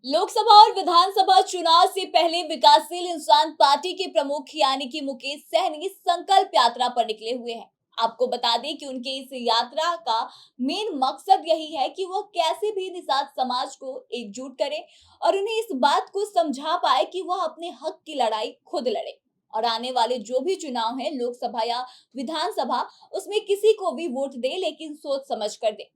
लोकसभा और विधानसभा चुनाव से पहले विकासशील इंसान पार्टी के प्रमुख यानी कि मुकेश सहनी संकल्प यात्रा पर निकले हुए हैं। आपको बता दें कि उनके इस यात्रा का मेन मकसद यही है कि वह कैसे भी निषाद समाज को एकजुट करें और उन्हें इस बात को समझा पाए कि वह अपने हक की लड़ाई खुद लड़े और आने वाले जो भी चुनाव है, लोकसभा या विधानसभा, उसमें किसी को भी वोट दे लेकिन सोच समझ कर दे।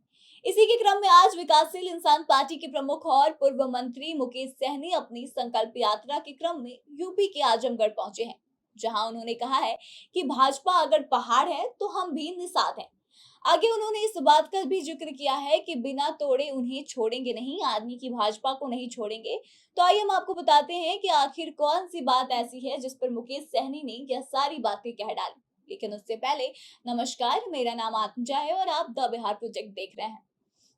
इसी के क्रम में आज विकासशील इंसान पार्टी के प्रमुख और पूर्व मंत्री मुकेश सहनी अपनी संकल्प यात्रा के क्रम में यूपी के आजमगढ़ पहुंचे हैं, जहां उन्होंने कहा है कि भाजपा अगर पहाड़ है तो हम भी निषाद हैं। आगे उन्होंने इस बात का भी जिक्र किया है कि बिना तोड़े उन्हें छोड़ेंगे नहीं, आदमी की भाजपा को नहीं छोड़ेंगे। तो आइए हम आपको बताते हैं कि आखिर कौन सी बात ऐसी है जिस पर मुकेश सहनी ने यह सारी बातें कह डाली। लेकिन उससे पहले नमस्कार, मेरा नाम आत्मजा है और आप द बिहार प्रोजेक्ट देख रहे हैं।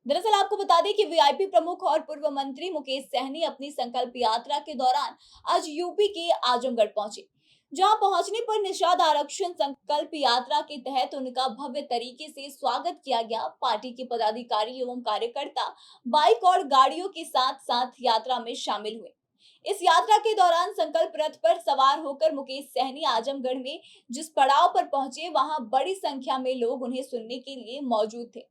दरअसल आपको बता दें कि वीआईपी प्रमुख और पूर्व मंत्री मुकेश सहनी अपनी संकल्प यात्रा के दौरान आज यूपी के आजमगढ़ पहुंचे, जहां पहुंचने पर निषाद आरक्षण संकल्प यात्रा के तहत उनका भव्य तरीके से स्वागत किया गया। पार्टी के पदाधिकारी एवं कार्यकर्ता बाइक और गाड़ियों के साथ साथ यात्रा में शामिल हुए। इस यात्रा के दौरान संकल्प रथ पर सवार होकर मुकेश सहनी आजमगढ़ में जिस पड़ाव पर पहुंचे, वहां बड़ी संख्या में लोग उन्हें सुनने के लिए मौजूद थे।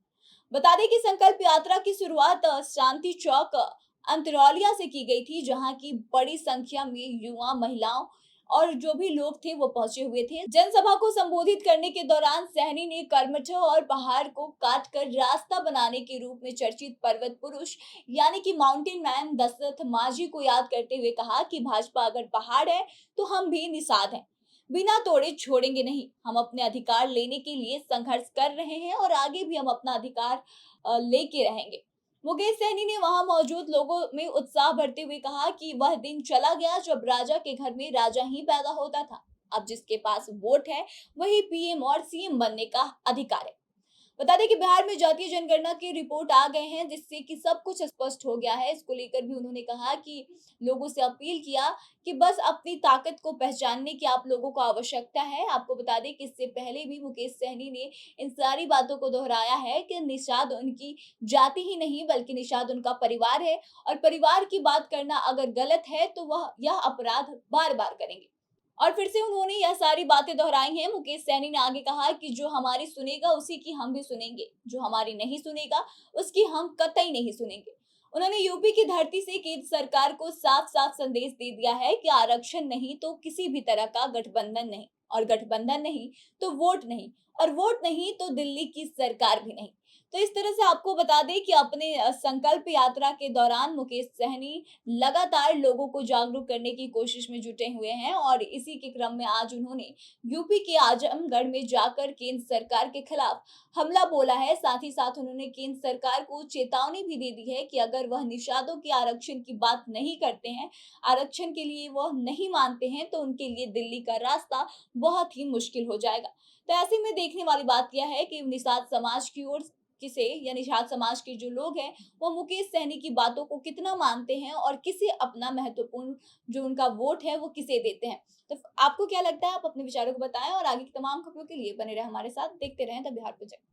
बता दें कि संकल्प यात्रा की शुरुआत शांति चौक अंतरौलिया से की गई थी, जहां की बड़ी संख्या में युवा, महिलाओं और जो भी लोग थे वो पहुंचे हुए थे। जनसभा को संबोधित करने के दौरान सहनी ने कर्मठ और पहाड़ को काट कर रास्ता बनाने के रूप में चर्चित पर्वत पुरुष यानी कि माउंटेन मैन दशरथ माझी को याद करते हुए कहा कि भाजपा अगर पहाड़ है तो हम भी निषाद हैं, बिना तोड़े छोड़ेंगे नहीं। हम अपने अधिकार लेने के लिए संघर्ष कर रहे हैं और आगे भी हम अपना अधिकार लेके रहेंगे। मुकेश सहनी ने वहां मौजूद लोगों में उत्साह भरते हुए कहा कि वह दिन चला गया जब राजा के घर में राजा ही पैदा होता था। अब जिसके पास वोट है वही पीएम और सीएम बनने का अधिकार है। बता दें कि बिहार में जातीय जनगणना की रिपोर्ट आ गए हैं, जिससे कि सब कुछ स्पष्ट हो गया है। इसको लेकर भी उन्होंने कहा कि लोगों से अपील किया कि बस अपनी ताकत को पहचानने की आप लोगों को आवश्यकता है। आपको बता दें कि इससे पहले भी मुकेश सहनी ने इन सारी बातों को दोहराया है कि निषाद उनकी जाति ही नहीं बल्कि निषाद उनका परिवार है और परिवार की बात करना अगर गलत है तो वह यह अपराध बार बार करेंगे। और फिर से उन्होंने यह सारी बातें दोहराई हैं। मुकेश सैनी ने आगे कहा कि जो हमारी सुनेगा उसी की हम भी सुनेंगे, जो हमारी नहीं सुनेगा उसकी हम कतई नहीं सुनेंगे। उन्होंने यूपी की धरती से केंद्र सरकार को साफ साफ संदेश दे दिया है कि आरक्षण नहीं तो किसी भी तरह का गठबंधन नहीं, और गठबंधन नहीं तो वोट नहीं, और वोट नहीं तो दिल्ली की सरकार भी नहीं। तो इस तरह से आपको बता दें कि अपने संकल्प यात्रा के दौरान मुकेश सहनी लगातार लोगों को जागरूक करने की कोशिश में जुटे हुए हैं और इसी के क्रम में आज उन्होंने यूपी के आजमगढ़ में जाकर केंद्र सरकार के खिलाफ हमला बोला है। साथ ही साथ उन्होंने केंद्र सरकार को चेतावनी भी दे दी है कि अगर वह निषादों के आरक्षण की बात नहीं करते हैं, आरक्षण के लिए वह नहीं मानते हैं, तो उनके लिए दिल्ली का रास्ता बहुत ही मुश्किल हो जाएगा। तो ऐसे में देखने वाली बात यह है कि निषाद समाज की ओर किसे या निषाद समाज के जो लोग हैं वो मुकेश सहनी की बातों को कितना मानते हैं और किसे अपना महत्वपूर्ण जो उनका वोट है वो किसे देते हैं। तो आपको क्या लगता है? आप अपने विचारों को बताएं और आगे की तमाम खबरों के लिए बने रहे हमारे साथ, देखते रहें द बिहार प्रोजेक्ट।